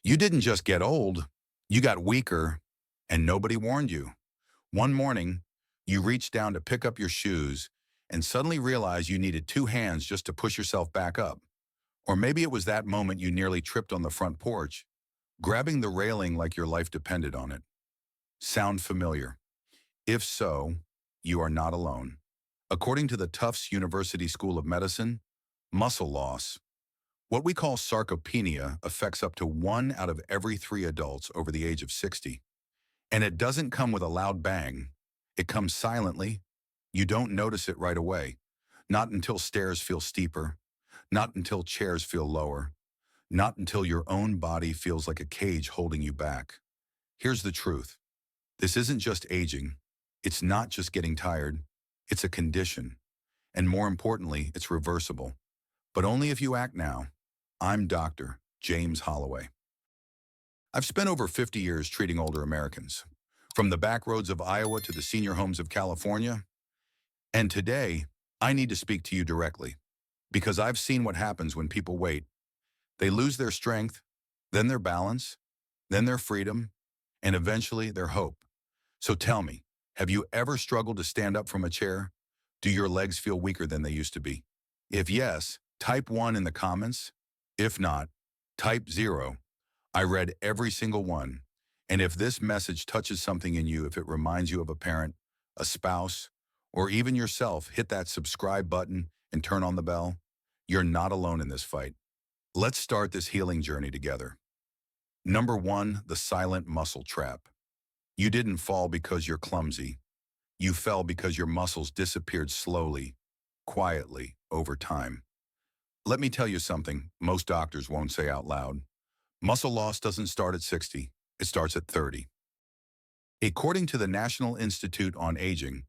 You didn't just get old, you got weaker, and nobody warned you. One morning, you reached down to pick up your shoes and suddenly realized you needed two hands just to push yourself back up. Or maybe it was that moment you nearly tripped on the front porch, grabbing the railing like your life depended on it. Sound familiar? If so, you are not alone. According to the Tufts University School of Medicine, muscle loss, what we call sarcopenia, affects up to 1 out of every 3 adults over the age of 60. And it doesn't come with a loud bang. It comes silently. You don't notice it right away. Not until stairs feel steeper. Not until chairs feel lower. Not until your own body feels like a cage holding you back. Here's the truth. This isn't just aging. It's not just getting tired. It's a condition. And more importantly, it's reversible. But only if you act now. I'm Dr. James Holloway. I've spent over 50 years treating older Americans, from the back roads of Iowa to the senior homes of California. And today, I need to speak to you directly, because I've seen what happens when people wait. They lose their strength, then their balance, then their freedom, and eventually their hope. So tell me, have you ever struggled to stand up from a chair? Do your legs feel weaker than they used to be? If yes, type 1 in the comments. If not, type 0. I read every single one. And if this message touches something in you, if it reminds you of a parent, a spouse, or even yourself, hit that subscribe button and turn on the bell. You're not alone in this fight. Let's start this healing journey together. Number 1, the silent muscle trap. You didn't fall because you're clumsy. You fell because your muscles disappeared slowly, quietly, over time. Let me tell you something most doctors won't say out loud. Muscle loss doesn't start at 60, it starts at 30. According to the National Institute on Aging,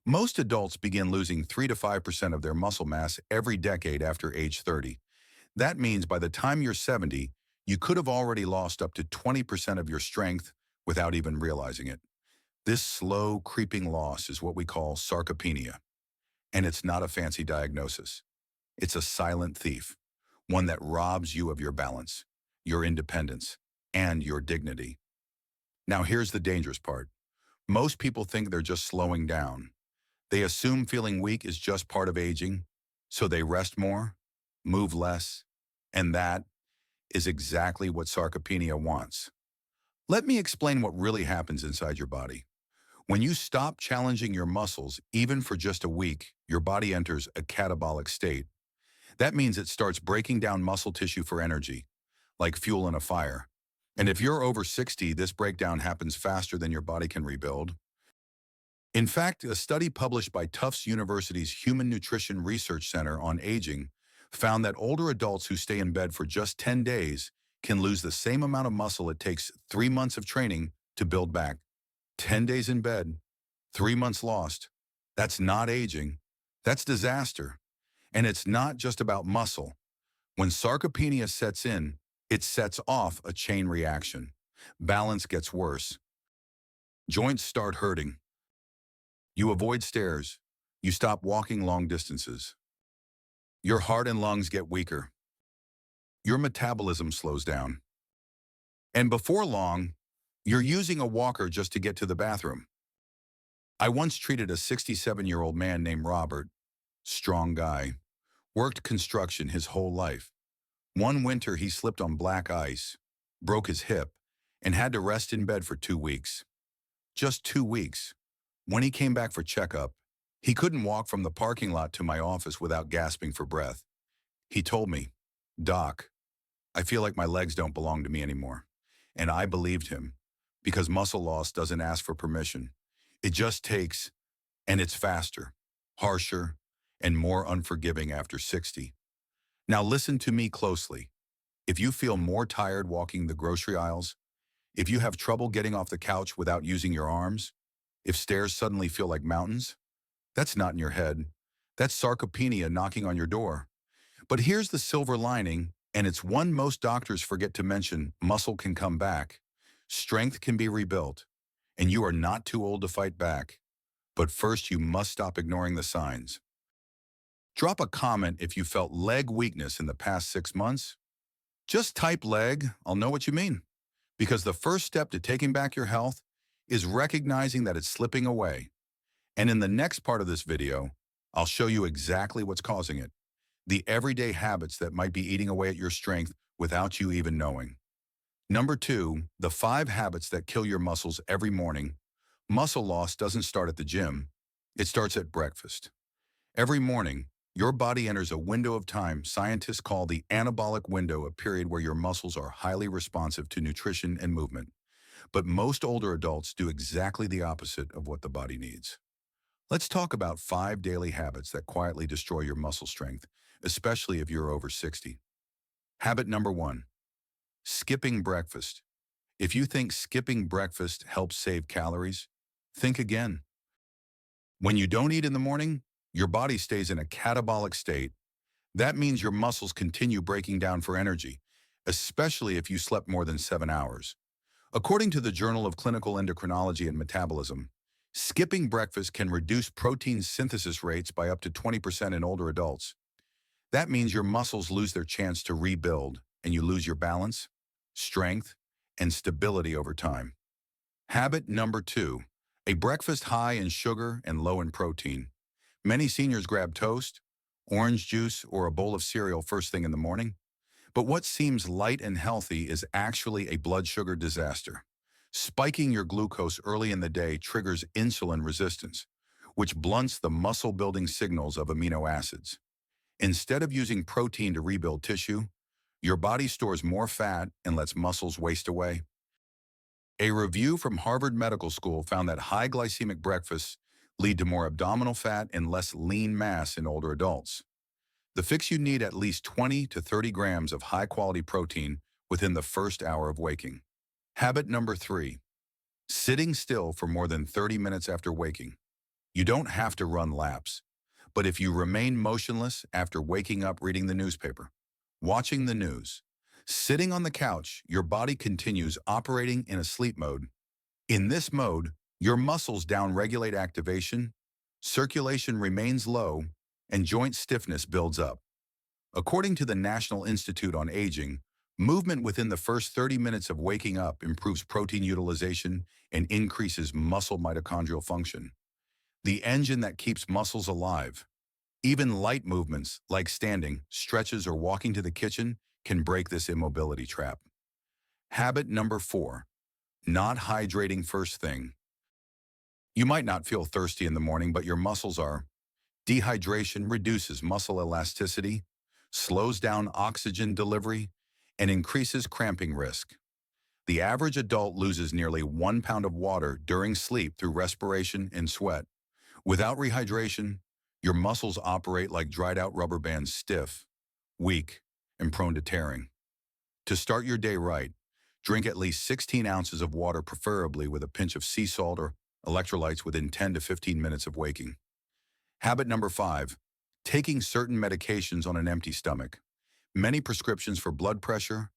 most adults begin losing 3 to 5% of their muscle mass every decade after age 30. That means by the time you're 70, you could have already lost up to 20% of your strength without even realizing it. This slow, creeping loss is what we call sarcopenia, and it's not a fancy diagnosis. It's a silent thief, one that robs you of your balance, your independence, and your dignity. Now here's the dangerous part. Most people think they're just slowing down. They assume feeling weak is just part of aging, so they rest more, move less, and that is exactly what sarcopenia wants. Let me explain what really happens inside your body. When you stop challenging your muscles, even for just a week, your body enters a catabolic state. That means it starts breaking down muscle tissue for energy, like fuel in a fire. And if you're over 60, this breakdown happens faster than your body can rebuild. In fact, a study published by Tufts University's Human Nutrition Research Center on Aging found that older adults who stay in bed for just 10 days can lose the same amount of muscle it takes 3 months of training to build back. 10 days in bed, 3 months lost. That's not aging. That's disaster. And it's not just about muscle. When sarcopenia sets in, it sets off a chain reaction. Balance gets worse. Joints start hurting. You avoid stairs. You stop walking long distances. Your heart and lungs get weaker. Your metabolism slows down. And before long, you're using a walker just to get to the bathroom. I once treated a 67-year-old man named Robert, strong guy, worked construction his whole life. One winter he slipped on black ice, broke his hip, and had to rest in bed for 2 weeks. Just 2 weeks. When he came back for checkup, he couldn't walk from the parking lot to my office without gasping for breath. He told me, "Doc, I feel like my legs don't belong to me anymore." And I believed him, because muscle loss doesn't ask for permission. It just takes, and it's faster, harsher, and more unforgiving after 60. Now listen to me closely. If you feel more tired walking the grocery aisles, if you have trouble getting off the couch without using your arms, if stairs suddenly feel like mountains, that's not in your head. That's sarcopenia knocking on your door. But here's the silver lining, and it's one most doctors forget to mention: muscle can come back. Strength can be rebuilt, and you are not too old to fight back. But first, you must stop ignoring the signs. Drop a comment if you felt leg weakness in the past 6 months. Just type leg, I'll know what you mean. Because the first step to taking back your health is recognizing that it's slipping away. And in the next part of this video, I'll show you exactly what's causing it. The everyday habits that might be eating away at your strength without you even knowing. Number 2, the 5 habits that kill your muscles every morning. Muscle loss doesn't start at the gym. It starts at breakfast. Every morning, your body enters a window of time scientists call the anabolic window, a period where your muscles are highly responsive to nutrition and movement. But most older adults do exactly the opposite of what the body needs. Let's talk about 5 daily habits that quietly destroy your muscle strength, especially if you're over 60. Habit number 1, skipping breakfast. If you think skipping breakfast helps save calories, think again. When you don't eat in the morning, your body stays in a catabolic state. That means your muscles continue breaking down for energy, especially if you slept more than 7 hours. According to the Journal of Clinical Endocrinology and Metabolism, skipping breakfast can reduce protein synthesis rates by up to 20% in older adults. That means your muscles lose their chance to rebuild, and you lose your balance, strength, and stability over time. Habit number 2, a breakfast high in sugar and low in protein. Many seniors grab toast, orange juice, or a bowl of cereal first thing in the morning. But what seems light and healthy is actually a blood sugar disaster. Spiking your glucose early in the day triggers insulin resistance, which blunts the muscle-building signals of amino acids. Instead of using protein to rebuild tissue, your body stores more fat and lets muscles waste away. A review from Harvard Medical School found that high glycemic breakfasts lead to more abdominal fat and less lean mass in older adults. The fix: you need at least 20 to 30 grams of high-quality protein within the first hour of waking. Habit number 3, sitting still for more than 30 minutes after waking. You don't have to run laps, but if you remain motionless after waking up reading the newspaper, watching the news, sitting on the couch, your body continues operating in a sleep mode. In this mode, your muscles downregulate activation, circulation remains low, and joint stiffness builds up. According to the National Institute on Aging, movement within the first 30 minutes of waking up improves protein utilization and increases muscle mitochondrial function, the engine that keeps muscles alive. Even light movements like standing, stretches, or walking to the kitchen can break this immobility trap. Habit number 4, not hydrating first thing. You might not feel thirsty in the morning, but your muscles are. Dehydration reduces muscle elasticity, slows down oxygen delivery, and increases cramping risk. The average adult loses nearly 1 pound of water during sleep through respiration and sweat. Without rehydration, your muscles operate like dried-out rubber bands, stiff, weak, and prone to tearing. To start your day right, drink at least 16 ounces of water, preferably with a pinch of sea salt or electrolytes, within 10 to 15 minutes of waking. Habit number 5, taking certain medications on an empty stomach. Many prescriptions for blood pressure,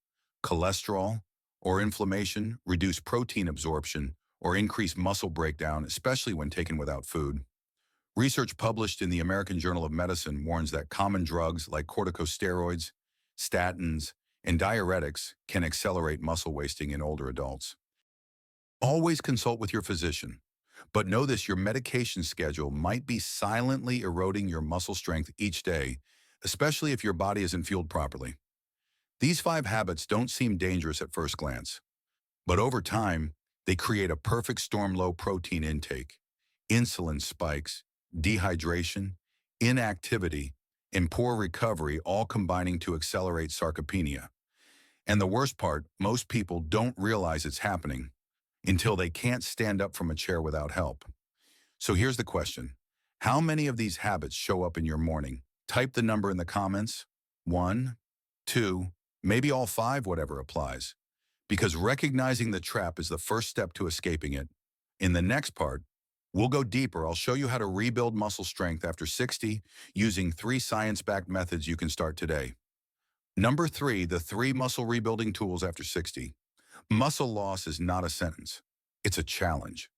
cholesterol, or inflammation reduce protein absorption or increase muscle breakdown, especially when taken without food. Research published in the American Journal of Medicine warns that common drugs like corticosteroids, statins, and diuretics can accelerate muscle wasting in older adults. Always consult with your physician, but know this: your medication schedule might be silently eroding your muscle strength each day, especially if your body isn't fueled properly. These 5 habits don't seem dangerous at first glance, but over time, they create a perfect storm: low protein intake, insulin spikes, dehydration, inactivity, and poor recovery, all combining to accelerate sarcopenia. And the worst part, most people don't realize it's happening until they can't stand up from a chair without help. So here's the question: how many of these habits show up in your morning? Type the number in the comments. 1, 2, maybe all 5, whatever applies. Because recognizing the trap is the first step to escaping it. In the next part, we'll go deeper. I'll show you how to rebuild muscle strength after 60 using 3 science-backed methods you can start today. Number 3, the 3 muscle rebuilding tools after 60. Muscle loss is not a sentence. It's a challenge.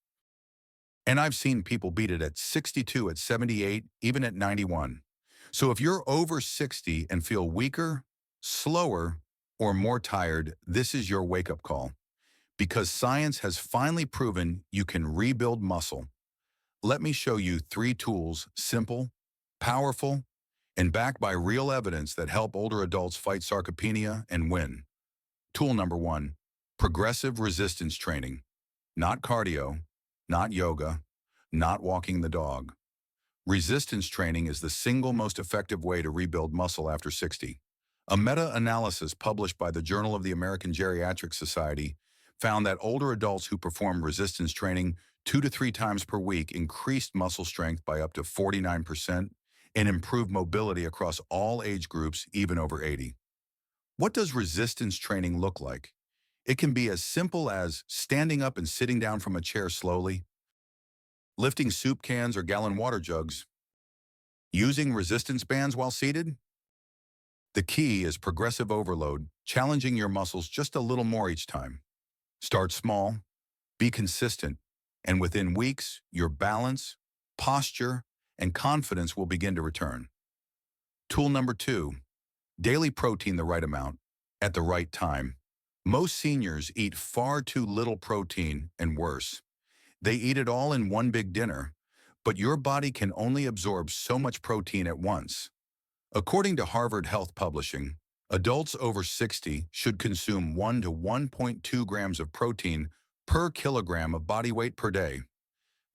And I've seen people beat it at 62, at 78, even at 91. So if you're over 60 and feel weaker, slower, or more tired, this is your wake-up call. Because science has finally proven you can rebuild muscle. Let me show you 3 tools, simple, powerful, and backed by real evidence that help older adults fight sarcopenia and win. Tool number 1, progressive resistance training. Not cardio, not yoga, not walking the dog. Resistance training is the single most effective way to rebuild muscle after 60. A meta-analysis published by the Journal of the American Geriatric Society found that older adults who performed resistance training 2 to 3 times per week increased muscle strength by up to 49% and improved mobility across all age groups, even over 80. What does resistance training look like? It can be as simple as standing up and sitting down from a chair slowly, lifting soup cans or gallon water jugs, using resistance bands while seated. The key is progressive overload, challenging your muscles just a little more each time. Start small, be consistent, and within weeks, your balance, posture, and confidence will begin to return. Tool number 2, daily protein the right amount, at the right time. Most seniors eat far too little protein, and worse, they eat it all in one big dinner, but your body can only absorb so much protein at once. According to Harvard Health Publishing, adults over 60 should consume 1 to 1.2 grams of protein per kilogram of body weight per day.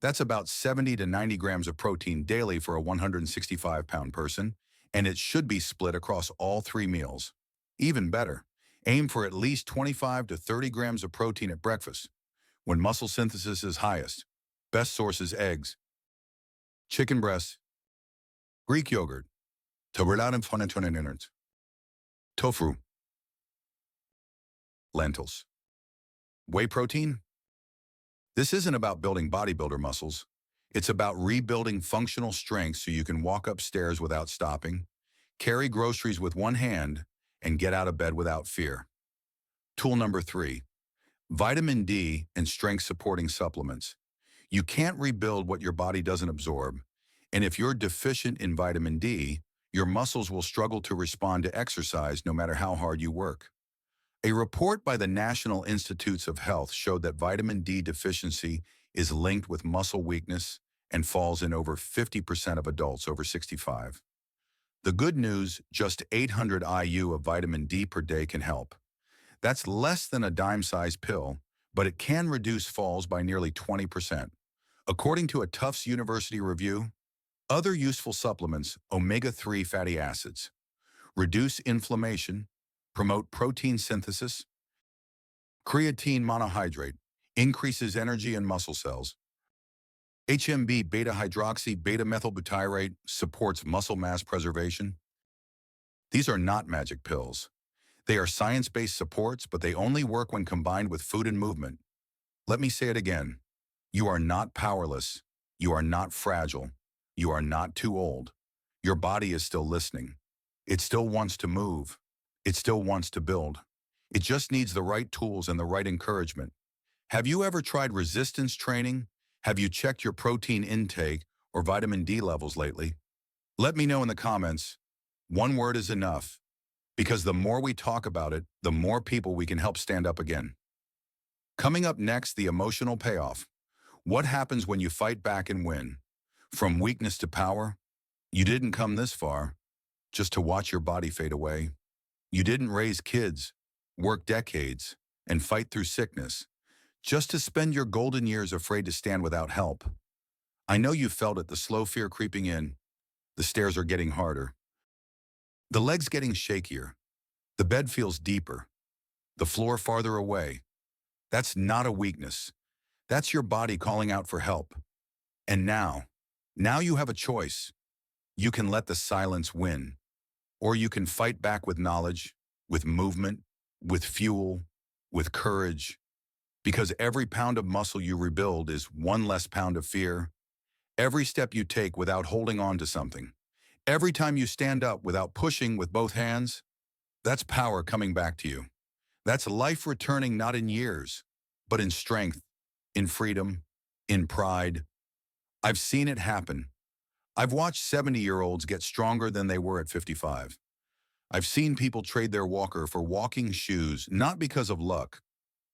That's about 70 to 90 grams of protein daily for a 165-pound person, and it should be split across all 3 meals. Even better, aim for at least 25 to 30 grams of protein at breakfast, when muscle synthesis is highest. Best sources: eggs, chicken breasts, Greek yogurt, tofu, lentils. Whey protein? This isn't about building bodybuilder muscles. It's about rebuilding functional strength so you can walk upstairs without stopping, carry groceries with one hand, and get out of bed without fear. Tool number 3, vitamin D and strength-supporting supplements. You can't rebuild what your body doesn't absorb, and if you're deficient in vitamin D, your muscles will struggle to respond to exercise no matter how hard you work. A report by the National Institutes of Health showed that vitamin D deficiency is linked with muscle weakness and falls in over 50% of adults over 65. The good news, just 800 IU of vitamin D per day can help. That's less than a dime-sized pill, but it can reduce falls by nearly 20%. According to a Tufts University review, other useful supplements, omega-3 fatty acids, reduce inflammation, promote protein synthesis, creatine monohydrate, increases energy in muscle cells, HMB beta-hydroxy beta-methylbutyrate supports muscle mass preservation. These are not magic pills. They are science-based supports, but they only work when combined with food and movement. Let me say it again. You are not powerless. You are not fragile. You are not too old. Your body is still listening. It still wants to move. It still wants to build. It just needs the right tools and the right encouragement. Have you ever tried resistance training? Have you checked your protein intake or vitamin D levels lately? Let me know in the comments. One word is enough, because the more we talk about it, the more people we can help stand up again. Coming up next, the emotional payoff. What happens when you fight back and win? From weakness to power? You didn't come this far just to watch your body fade away. You didn't raise kids, work decades, and fight through sickness just to spend your golden years afraid to stand without help. I know you felt it, the slow fear creeping in. The stairs are getting harder. The legs getting shakier. The bed feels deeper. The floor farther away. That's not a weakness. That's your body calling out for help. And now you have a choice. You can let the silence win, or you can fight back with knowledge, with movement, with fuel, with courage. Because every pound of muscle you rebuild is one less pound of fear. Every step you take without holding on to something. Every time you stand up without pushing with both hands, that's power coming back to you. That's life returning not in years, but in strength, in freedom, in pride. I've seen it happen. I've watched 70-year-olds get stronger than they were at 55. I've seen people trade their walker for walking shoes, not because of luck,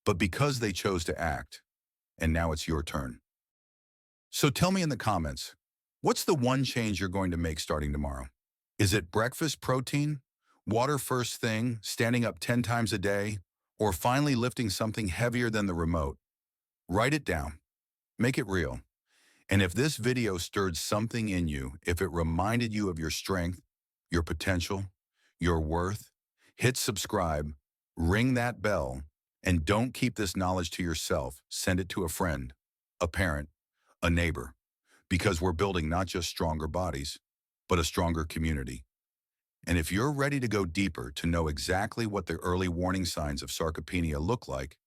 but because they chose to act. And now it's your turn. So tell me in the comments, what's the one change you're going to make starting tomorrow? Is it breakfast protein, water first thing, standing up 10 times a day, or finally lifting something heavier than the remote? Write it down. Make it real. And if this video stirred something in you, if it reminded you of your strength, your potential, your worth, hit subscribe, ring that bell, and don't keep this knowledge to yourself. Send it to a friend, a parent, a neighbor, because we're building not just stronger bodies, but a stronger community. And if you're ready to go deeper to know exactly what the early warning signs of sarcopenia look like,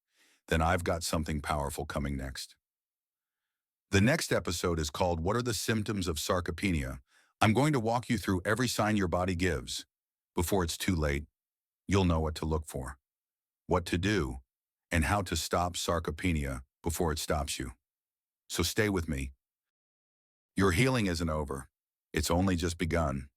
then I've got something powerful coming next. The next episode is called What Are the Symptoms of Sarcopenia? I'm going to walk you through every sign your body gives. Before it's too late, you'll know what to look for, what to do, and how to stop sarcopenia before it stops you. So stay with me. Your healing isn't over. It's only just begun.